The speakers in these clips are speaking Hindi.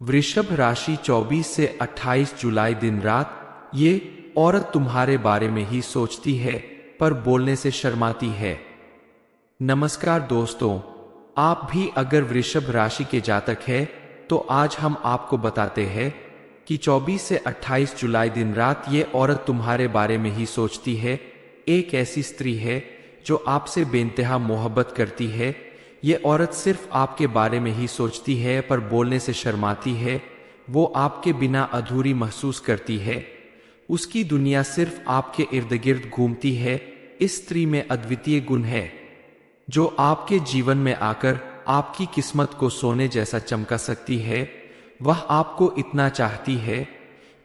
वृषभ राशि 24 से 28 जुलाई दिन रात। ये औरत तुम्हारे बारे में ही सोचती है पर बोलने से शर्माती है। नमस्कार दोस्तों, आप भी अगर वृषभ राशि के जातक है तो आज हम आपको बताते हैं कि 24 से 28 जुलाई दिन रात ये औरत तुम्हारे बारे में ही सोचती है। एक ऐसी स्त्री है जो आपसे बेइंतहा मोहब्बत करती है। ये औरत सिर्फ आपके बारे में ही सोचती है पर बोलने से शर्माती है। वो आपके बिना अधूरी महसूस करती है। उसकी दुनिया सिर्फ आपके इर्द गिर्द घूमती है। इस स्त्री में अद्वितीय गुण है जो आपके जीवन में आकर आपकी किस्मत को सोने जैसा चमका सकती है। वह आपको इतना चाहती है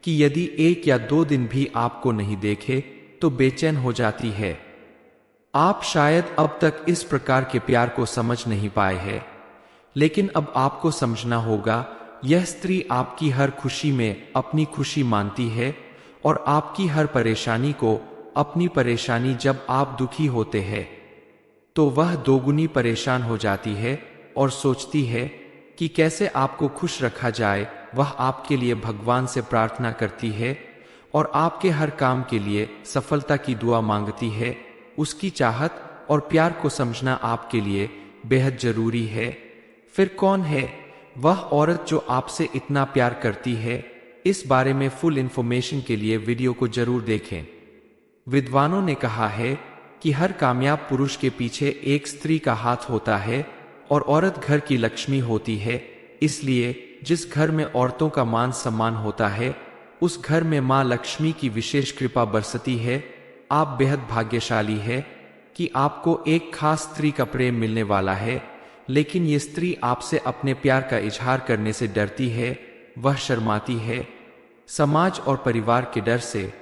कि यदि 1 या 2 दिन भी आपको नहीं देखे तो बेचैन हो जाती है। आप शायद अब तक इस प्रकार के प्यार को समझ नहीं पाए हैं, लेकिन अब आपको समझना होगा। यह स्त्री आपकी हर खुशी में अपनी खुशी मानती है और आपकी हर परेशानी को अपनी परेशानी। जब आप दुखी होते हैं तो वह दोगुनी परेशान हो जाती है और सोचती है कि कैसे आपको खुश रखा जाए। वह आपके लिए भगवान से प्रार्थना करती है और आपके हर काम के लिए सफलता की दुआ मांगती है। उसकी चाहत और प्यार को समझना आपके लिए बेहद जरूरी है। फिर कौन है वह औरत जो आपसे इतना प्यार करती है? इस बारे में फुल इंफॉर्मेशन के लिए वीडियो को जरूर देखें। विद्वानों ने कहा है कि हर कामयाब पुरुष के पीछे एक स्त्री का हाथ होता है और औरत घर की लक्ष्मी होती है। इसलिए जिस घर में औरतों का मान सम्मान होता है उस घर में मां लक्ष्मी की विशेष कृपा बरसती है। आप बेहद भाग्यशाली है कि आपको एक खास स्त्री का प्रेम मिलने वाला है, लेकिन ये स्त्री आपसे अपने प्यार का इजहार करने से डरती है। वह शर्माती है समाज और परिवार के डर से,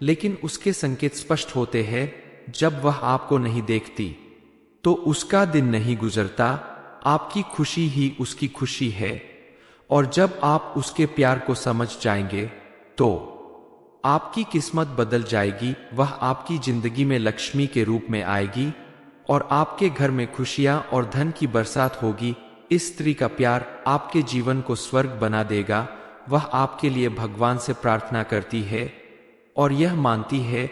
लेकिन उसके संकेत स्पष्ट होते हैं। जब वह आपको नहीं देखती तो उसका दिन नहीं गुजरता। आपकी खुशी ही उसकी खुशी है और जब आप उसके प्यार को समझ जाएंगे तो आपकी किस्मत बदल जाएगी। वह आपकी जिंदगी में लक्ष्मी के रूप में आएगी और आपके घर में खुशियां और धन की बरसात होगी। इस स्त्री का प्यार आपके जीवन को स्वर्ग बना देगा। वह आपके लिए भगवान से प्रार्थना करती है और यह मानती है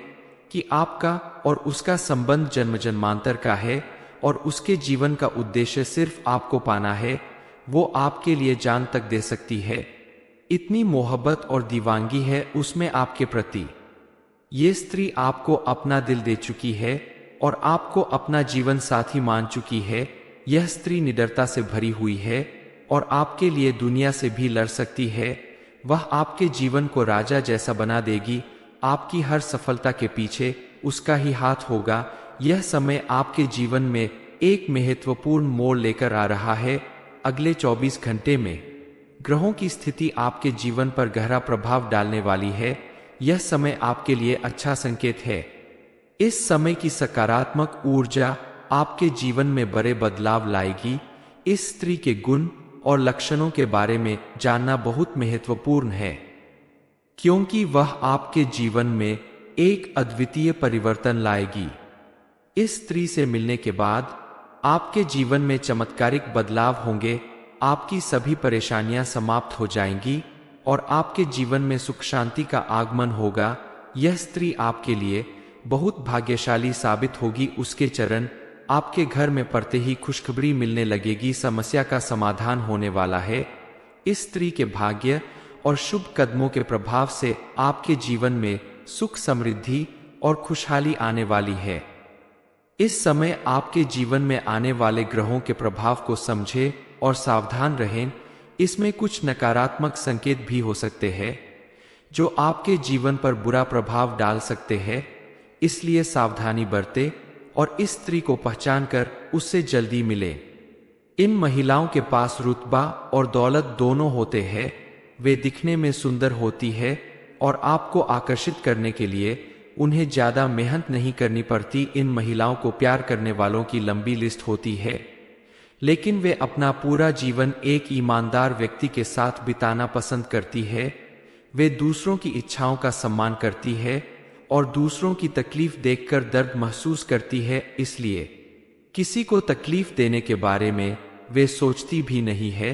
कि आपका और उसका संबंध जन्म जन्मांतर का है और उसके जीवन का उद्देश्य सिर्फ आपको पाना है। वो आपके लिए जान तक दे सकती है। इतनी मोहब्बत और दीवानगी है उसमें आपके प्रति। ये स्त्री आपको अपना दिल दे चुकी है और आपको अपना जीवन साथी मान चुकी है। यह स्त्री निडरता से भरी हुई है और आपके लिए दुनिया से भी लड़ सकती है। वह आपके जीवन को राजा जैसा बना देगी। आपकी हर सफलता के पीछे उसका ही हाथ होगा। यह समय आपके जीवन में एक महत्वपूर्ण मोड़ लेकर आ रहा है। अगले 24 घंटे में ग्रहों की स्थिति आपके जीवन पर गहरा प्रभाव डालने वाली है। यह समय आपके लिए अच्छा संकेत है। इस समय की सकारात्मक ऊर्जा आपके जीवन में बड़े बदलाव लाएगी। इस स्त्री के गुण और लक्षणों के बारे में जानना बहुत महत्वपूर्ण है, क्योंकि वह आपके जीवन में एक अद्वितीय परिवर्तन लाएगी। इस स्त्री से मिलने के बाद आपके जीवन में चमत्कारिक बदलाव होंगे। आपकी सभी परेशानियां समाप्त हो जाएंगी और आपके जीवन में सुख शांति का आगमन होगा। यह स्त्री आपके लिए बहुत भाग्यशाली साबित होगी। उसके चरण आपके घर में पड़ते ही खुशखबरी मिलने लगेगी। समस्या का समाधान होने वाला है। इस स्त्री के भाग्य और शुभ कदमों के प्रभाव से आपके जीवन में सुख समृद्धि और खुशहाली आने वाली है। इस समय आपके जीवन में आने वाले ग्रहों के प्रभाव को समझे और सावधान रहें। इसमें कुछ नकारात्मक संकेत भी हो सकते हैं जो आपके जीवन पर बुरा प्रभाव डाल सकते हैं, इसलिए सावधानी बरतें और इस स्त्री को पहचान कर उससे जल्दी मिले। इन महिलाओं के पास रुतबा और दौलत दोनों होते हैं। वे दिखने में सुंदर होती है और आपको आकर्षित करने के लिए उन्हें ज्यादा मेहनत नहीं करनी पड़ती। इन महिलाओं को प्यार करने वालों की लंबी लिस्ट होती है, लेकिन वे अपना पूरा जीवन एक ईमानदार व्यक्ति के साथ बिताना पसंद करती है। वे दूसरों की इच्छाओं का सम्मान करती है और दूसरों की तकलीफ देखकर दर्द महसूस करती है, इसलिए किसी को तकलीफ देने के बारे में वे सोचती भी नहीं है।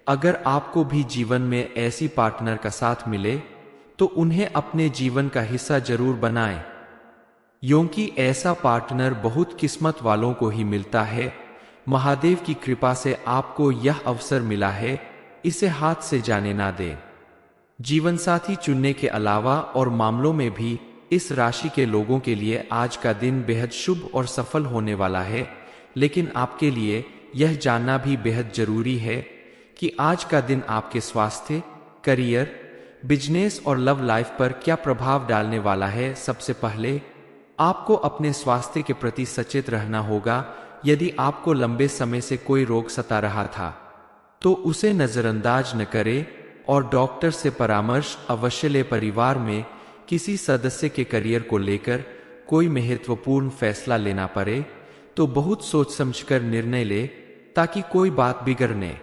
अगर आपको भी जीवन में ऐसी पार्टनर का साथ मिले तो उन्हें अपने जीवन का हिस्सा जरूर बनाएं, क्योंकि ऐसा पार्टनर बहुत किस्मत वालों को ही मिलता है। महादेव की कृपा से आपको यह अवसर मिला है, इसे हाथ से जाने ना दें। जीवन साथी चुनने के अलावा और मामलों में भी इस राशि के लोगों के लिए आज का दिन बेहद शुभ और सफल होने वाला है। लेकिन आपके लिए यह जानना भी बेहद जरूरी है कि आज का दिन आपके स्वास्थ्य, करियर, बिजनेस और लव लाइफ पर क्या प्रभाव डालने वाला है। सबसे पहले आपको अपने स्वास्थ्य के प्रति सचेत रहना होगा। यदि आपको लंबे समय से कोई रोग सता रहा था तो उसे नजरअंदाज न करें और डॉक्टर से परामर्श अवश्य लें। परिवार में किसी सदस्य के करियर को लेकर कोई महत्वपूर्ण फैसला लेना पड़े तो बहुत सोच समझकर निर्णय ले, ताकि कोई बात बिगड़ने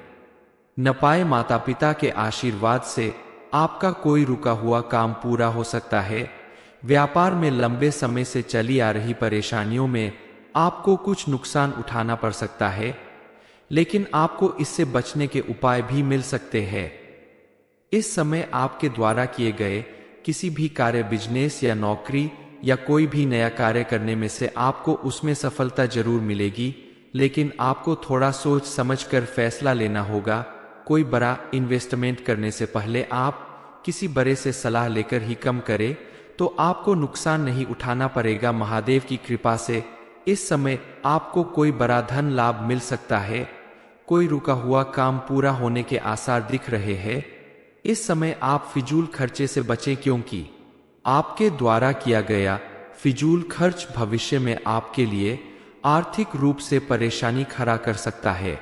न पाए। माता पिता के आशीर्वाद से आपका कोई रुका हुआ काम पूरा हो सकता है। व्यापार में लंबे समय से चली आ रही परेशानियों में आपको कुछ नुकसान उठाना पड़ सकता है, लेकिन आपको इससे बचने के उपाय भी मिल सकते हैं। इस समय आपके द्वारा किए गए किसी भी कार्य, बिजनेस या नौकरी या कोई भी नया कार्य करने में से आपको उसमें सफलता जरूर मिलेगी, लेकिन आपको थोड़ा सोच समझकर फैसला लेना होगा। कोई बड़ा इन्वेस्टमेंट करने से पहले आप किसी बड़े से सलाह लेकर ही कम करें तो आपको नुकसान नहीं उठाना पड़ेगा। महादेव की कृपा से इस समय आपको कोई बड़ा धन लाभ मिल सकता है। कोई रुका हुआ काम पूरा होने के आसार दिख रहे हैं। इस समय आप फिजूल खर्चे से बचें, क्योंकि आपके द्वारा किया गया फिजूल खर्च भविष्य में आपके लिए आर्थिक रूप से परेशानी खड़ा कर सकता है।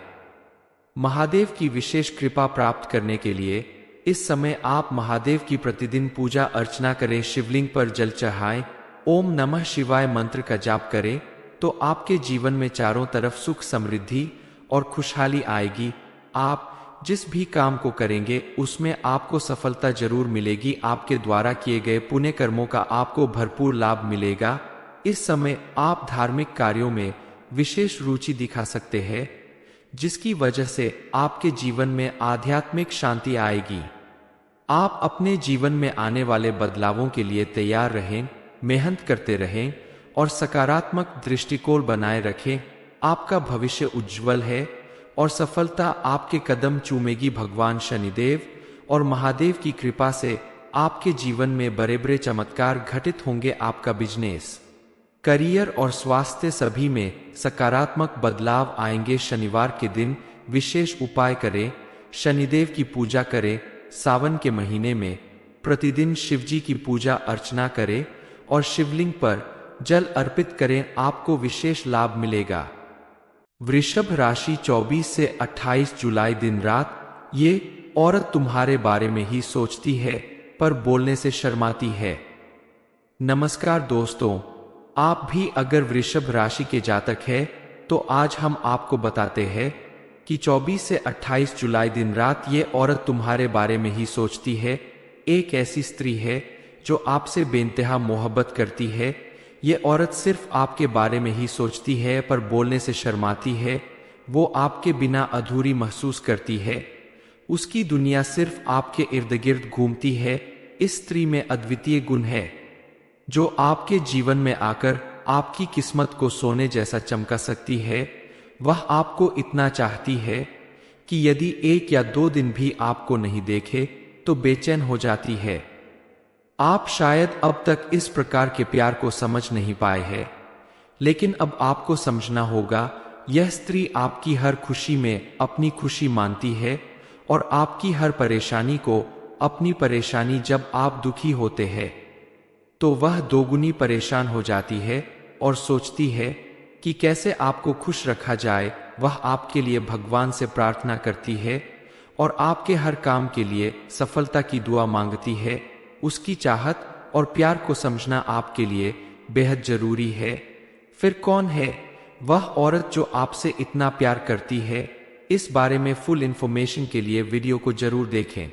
महादेव की विशेष कृपा प्राप्त करने के लिए इस समय आप महादेव की प्रतिदिन पूजा अर्चना करें। शिवलिंग पर जल चढ़ाएं, ओम नमः शिवाय मंत्र का जाप करें तो आपके जीवन में चारों तरफ सुख, समृद्धि और खुशहाली आएगी। आप जिस भी काम को करेंगे उसमें आपको सफलता जरूर मिलेगी। आपके द्वारा किए गए पुण्य कर्मों का आपको भरपूर लाभ मिलेगा। इस समय आप धार्मिक कार्यों में विशेष रुचि दिखा सकते हैं, जिसकी वजह से आपके जीवन में आध्यात्मिक शांति आएगी। आप अपने जीवन में आने वाले बदलावों के लिए तैयार रहें, मेहनत करते रहें और सकारात्मक दृष्टिकोण बनाए रखें। आपका भविष्य उज्जवल है और सफलता आपके कदम चूमेगी। भगवान शनिदेव और महादेव की कृपा से आपके जीवन में बड़े बड़े चमत्कार घटित होंगे। आपका बिजनेस, करियर और स्वास्थ्य सभी में सकारात्मक बदलाव आएंगे। शनिवार के दिन विशेष उपाय करें, शनिदेव की पूजा करें। सावन के महीने में प्रतिदिन शिवजी की पूजा अर्चना करें और शिवलिंग पर जल अर्पित करें, आपको विशेष लाभ मिलेगा। वृषभ राशि 24 से 28 जुलाई दिन रात, ये औरत तुम्हारे बारे में ही सोचती है पर बोलने से शर्माती है। नमस्कार दोस्तों, आप भी अगर वृषभ राशि के जातक है तो आज हम आपको बताते हैं कि 24 से 28 जुलाई दिन रात ये औरत तुम्हारे बारे में ही सोचती है। एक ऐसी स्त्री है जो आपसे बेइंतहा मोहब्बत करती है। ये औरत सिर्फ आपके बारे में ही सोचती है पर बोलने से शर्माती है। वो आपके बिना अधूरी महसूस करती है। उसकी दुनिया सिर्फ आपके इर्द गिर्द घूमती है। इस स्त्री में अद्वितीय गुण है जो आपके जीवन में आकर आपकी किस्मत को सोने जैसा चमका सकती है। वह आपको इतना चाहती है कि यदि 1 या 2 दिन भी आपको नहीं देखे तो बेचैन हो जाती है। आप शायद अब तक इस प्रकार के प्यार को समझ नहीं पाए हैं, लेकिन अब आपको समझना होगा। यह स्त्री आपकी हर खुशी में अपनी खुशी मानती है और आपकी हर परेशानी को अपनी परेशानी। जब आप दुखी होते हैं तो वह दोगुनी परेशान हो जाती है और सोचती है कि कैसे आपको खुश रखा जाए। वह आपके लिए भगवान से प्रार्थना करती है और आपके हर काम के लिए सफलता की दुआ मांगती है। उसकी चाहत और प्यार को समझना आपके लिए बेहद जरूरी है। फिर कौन है वह औरत जो आपसे इतना प्यार करती है? इस बारे में फुल इंफॉर्मेशन के लिए वीडियो को जरूर देखें।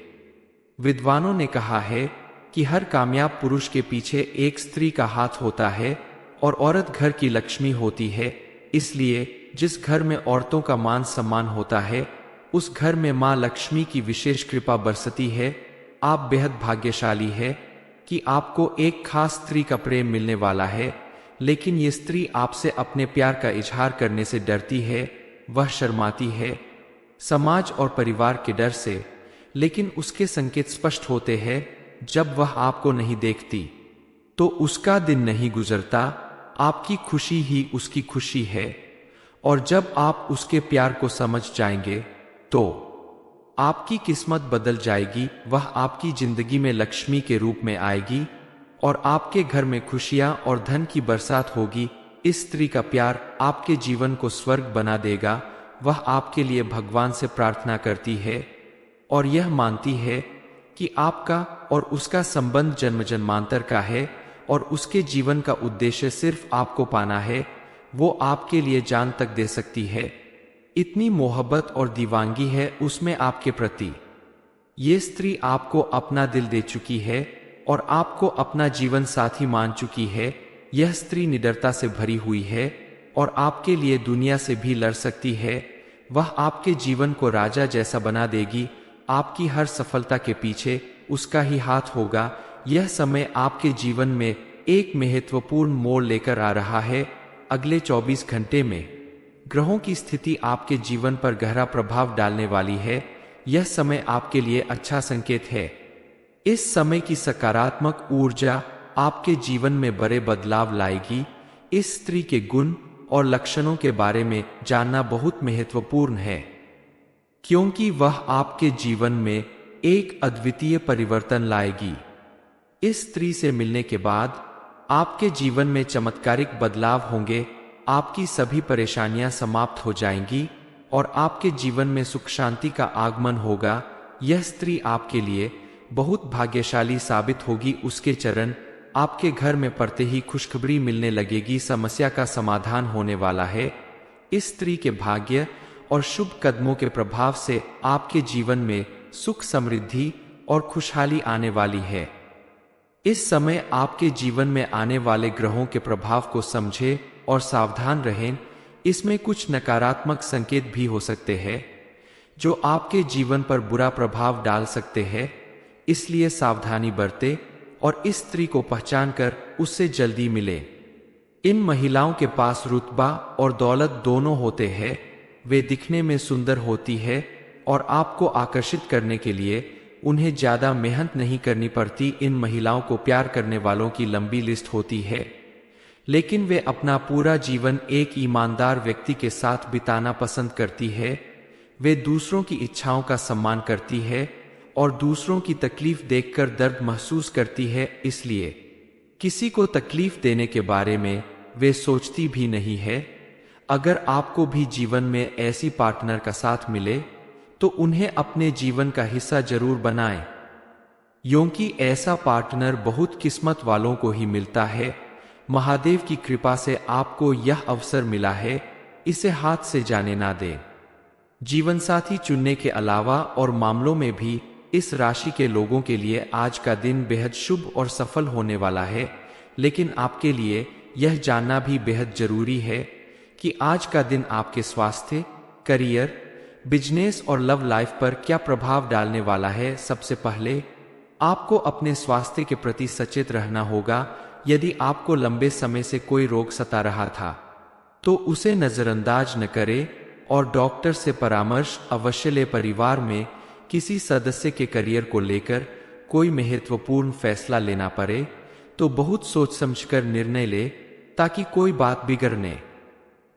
विद्वानों ने कहा है कि हर कामयाब पुरुष के पीछे एक स्त्री का हाथ होता है और औरत घर की लक्ष्मी होती है। इसलिए जिस घर में औरतों का मान सम्मान होता है उस घर में मां लक्ष्मी की विशेष कृपा बरसती है। आप बेहद भाग्यशाली है कि आपको एक खास स्त्री का प्रेम मिलने वाला है, लेकिन ये स्त्री आपसे अपने प्यार का इजहार करने से डरती है। वह शर्माती है समाज और परिवार के डर से, लेकिन उसके संकेत स्पष्ट होते हैं। जब वह आपको नहीं देखती तो उसका दिन नहीं गुजरता। आपकी खुशी ही उसकी खुशी है, और जब आप उसके प्यार को समझ जाएंगे तो आपकी किस्मत बदल जाएगी। वह आपकी जिंदगी में लक्ष्मी के रूप में आएगी और आपके घर में खुशियां और धन की बरसात होगी। इस स्त्री का प्यार आपके जीवन को स्वर्ग बना देगा। वह आपके लिए भगवान से प्रार्थना करती है और यह मानती है कि आपका और उसका संबंध जन्म जन्मांतर का है और उसके जीवन का उद्देश्य सिर्फ आपको पाना है। वो आपके लिए जान तक दे सकती है। इतनी मोहब्बत और दीवानगी है उसमें आपके प्रति। ये स्त्री आपको अपना दिल दे चुकी है और आपको अपना जीवन साथी मान चुकी है। यह स्त्री निडरता से भरी हुई है और आपके लिए दुनिया से भी लड़ सकती है। वह आपके जीवन को राजा जैसा बना देगी। आपकी हर सफलता के पीछे उसका ही हाथ होगा। यह समय आपके जीवन में एक महत्वपूर्ण मोड़ लेकर आ रहा है। अगले 24 घंटे में ग्रहों की स्थिति आपके जीवन पर गहरा प्रभाव डालने वाली है। यह समय आपके लिए अच्छा संकेत है। इस समय की सकारात्मक ऊर्जा आपके जीवन में बड़े बदलाव लाएगी। इस स्त्री के गुण और लक्षणों के बारे में जानना बहुत महत्वपूर्ण है, क्योंकि वह आपके जीवन में एक अद्वितीय परिवर्तन लाएगी। इस स्त्री से मिलने के बाद आपके जीवन में चमत्कारिक बदलाव होंगे। आपकी सभी परेशानियां समाप्त हो जाएंगी और आपके जीवन में सुख शांति का आगमन होगा। यह स्त्री आपके लिए बहुत भाग्यशाली साबित होगी। उसके चरण आपके घर में पड़ते ही खुशखबरी मिलने लगेगी। समस्या का समाधान होने वाला है। इस स्त्री के भाग्य और शुभ कदमों के प्रभाव से आपके जीवन में सुख, समृद्धि और खुशहाली आने वाली है। इस समय आपके जीवन में आने वाले ग्रहों के प्रभाव को समझें और सावधान रहें। इसमें कुछ नकारात्मक संकेत भी हो सकते हैं जो आपके जीवन पर बुरा प्रभाव डाल सकते हैं, इसलिए सावधानी बरतें और इस स्त्री को पहचान कर उससे जल्दी मिले। इन महिलाओं के पास रुतबा और दौलत दोनों होते हैं। वे दिखने में सुंदर होती है और आपको आकर्षित करने के लिए उन्हें ज्यादा मेहनत नहीं करनी पड़ती। इन महिलाओं को प्यार करने वालों की लंबी लिस्ट होती है, लेकिन वे अपना पूरा जीवन एक ईमानदार व्यक्ति के साथ बिताना पसंद करती है। वे दूसरों की इच्छाओं का सम्मान करती है और दूसरों की तकलीफ देखकर दर्द महसूस करती है, इसलिए किसी को तकलीफ देने के बारे में वे सोचती भी नहीं है। अगर आपको भी जीवन में ऐसी पार्टनर का साथ मिले तो उन्हें अपने जीवन का हिस्सा जरूर बनाएं, क्योंकि ऐसा पार्टनर बहुत किस्मत वालों को ही मिलता है। महादेव की कृपा से आपको यह अवसर मिला है, इसे हाथ से जाने ना दें। जीवन साथी चुनने के अलावा और मामलों में भी इस राशि के लोगों के लिए आज का दिन बेहद शुभ और सफल होने वाला है। लेकिन आपके लिए यह जानना भी बेहद जरूरी है कि आज का दिन आपके स्वास्थ्य, करियर, बिजनेस और लव लाइफ पर क्या प्रभाव डालने वाला है। सबसे पहले आपको अपने स्वास्थ्य के प्रति सचेत रहना होगा। यदि आपको लंबे समय से कोई रोग सता रहा था तो उसे नजरअंदाज न करें और डॉक्टर से परामर्श अवश्य लें। परिवार में किसी सदस्य के करियर को लेकर कोई महत्वपूर्ण फैसला लेना पड़े तो बहुत सोच समझकर निर्णय ले, ताकि कोई बात बिगड़ने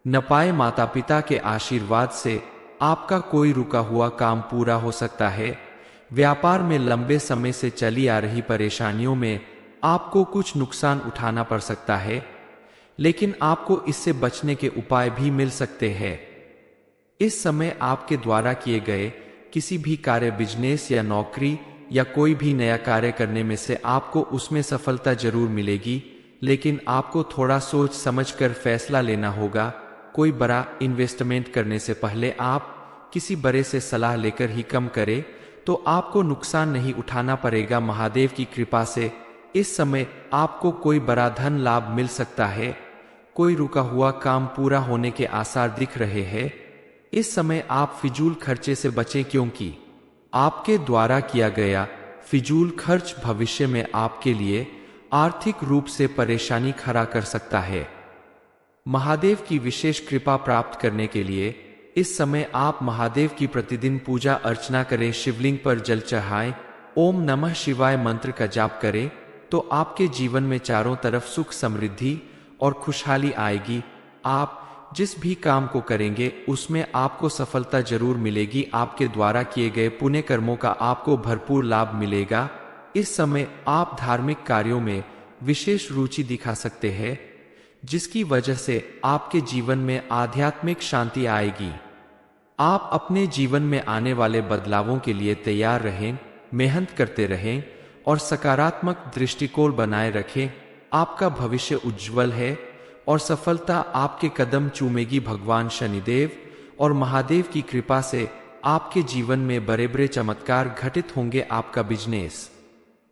न पाए। माता पिता के आशीर्वाद से आपका कोई रुका हुआ काम पूरा हो सकता है। व्यापार में लंबे समय से चली आ रही परेशानियों में आपको कुछ नुकसान उठाना पड़ सकता है, लेकिन आपको इससे बचने के उपाय भी मिल सकते हैं। इस समय आपके द्वारा किए गए किसी भी कार्य, बिजनेस या नौकरी या कोई भी नया कार्य करने में से आपको उसमें सफलता जरूर मिलेगी, लेकिन आपको थोड़ा सोच समझकर फैसला लेना होगा। कोई बड़ा इन्वेस्टमेंट करने से पहले आप किसी बड़े से सलाह लेकर ही कम करें तो आपको नुकसान नहीं उठाना पड़ेगा। महादेव की कृपा से इस समय आपको कोई बड़ा धन लाभ मिल सकता है। कोई रुका हुआ काम पूरा होने के आसार दिख रहे हैं, इस समय आप फिजूल खर्चे से बचें, क्योंकि आपके द्वारा किया गया फिजूल खर्च भविष्य में आपके लिए आर्थिक रूप से परेशानी खड़ा कर सकता है। महादेव की विशेष कृपा प्राप्त करने के लिए इस समय आप महादेव की प्रतिदिन पूजा अर्चना करें, शिवलिंग पर जल चढ़ाएं, ओम नमः शिवाय मंत्र का जाप करें, तो आपके जीवन में चारों तरफ सुख, समृद्धि और खुशहाली आएगी। आप जिस भी काम को करेंगे उसमें आपको सफलता जरूर मिलेगी। आपके द्वारा किए गए पुण्य कर्मों का आपको भरपूर लाभ मिलेगा। इस समय आप धार्मिक कार्यों में विशेष रुचि दिखा सकते हैं, जिसकी वजह से आपके जीवन में आध्यात्मिक शांति आएगी। आप अपने जीवन में आने वाले बदलावों के लिए तैयार रहें, मेहनत करते रहें और सकारात्मक दृष्टिकोण बनाए रखें। आपका भविष्य उज्जवल है और सफलता आपके कदम चूमेगी। भगवान शनिदेव और महादेव की कृपा से आपके जीवन में बड़े बड़े चमत्कार घटित होंगे। आपका बिजनेस,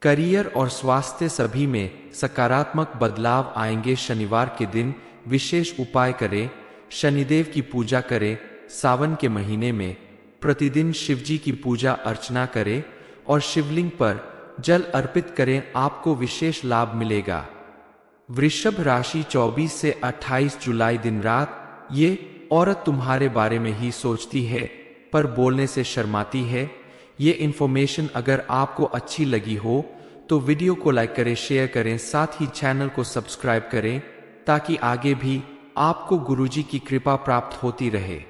करियर और स्वास्थ्य सभी में सकारात्मक बदलाव आएंगे। शनिवार के दिन विशेष उपाय करें, शनिदेव की पूजा करें। सावन के महीने में प्रतिदिन शिवजी की पूजा अर्चना करें और शिवलिंग पर जल अर्पित करें, आपको विशेष लाभ मिलेगा। वृषभ राशि 24 से 28 जुलाई दिन रात, ये औरत तुम्हारे बारे में ही सोचती है पर बोलने से शर्माती है। ये इन्फॉर्मेशन अगर आपको अच्छी लगी हो तो वीडियो को लाइक करें, शेयर करें, साथ ही चैनल को सब्सक्राइब करें ताकि आगे भी आपको गुरुजी की कृपा प्राप्त होती रहे।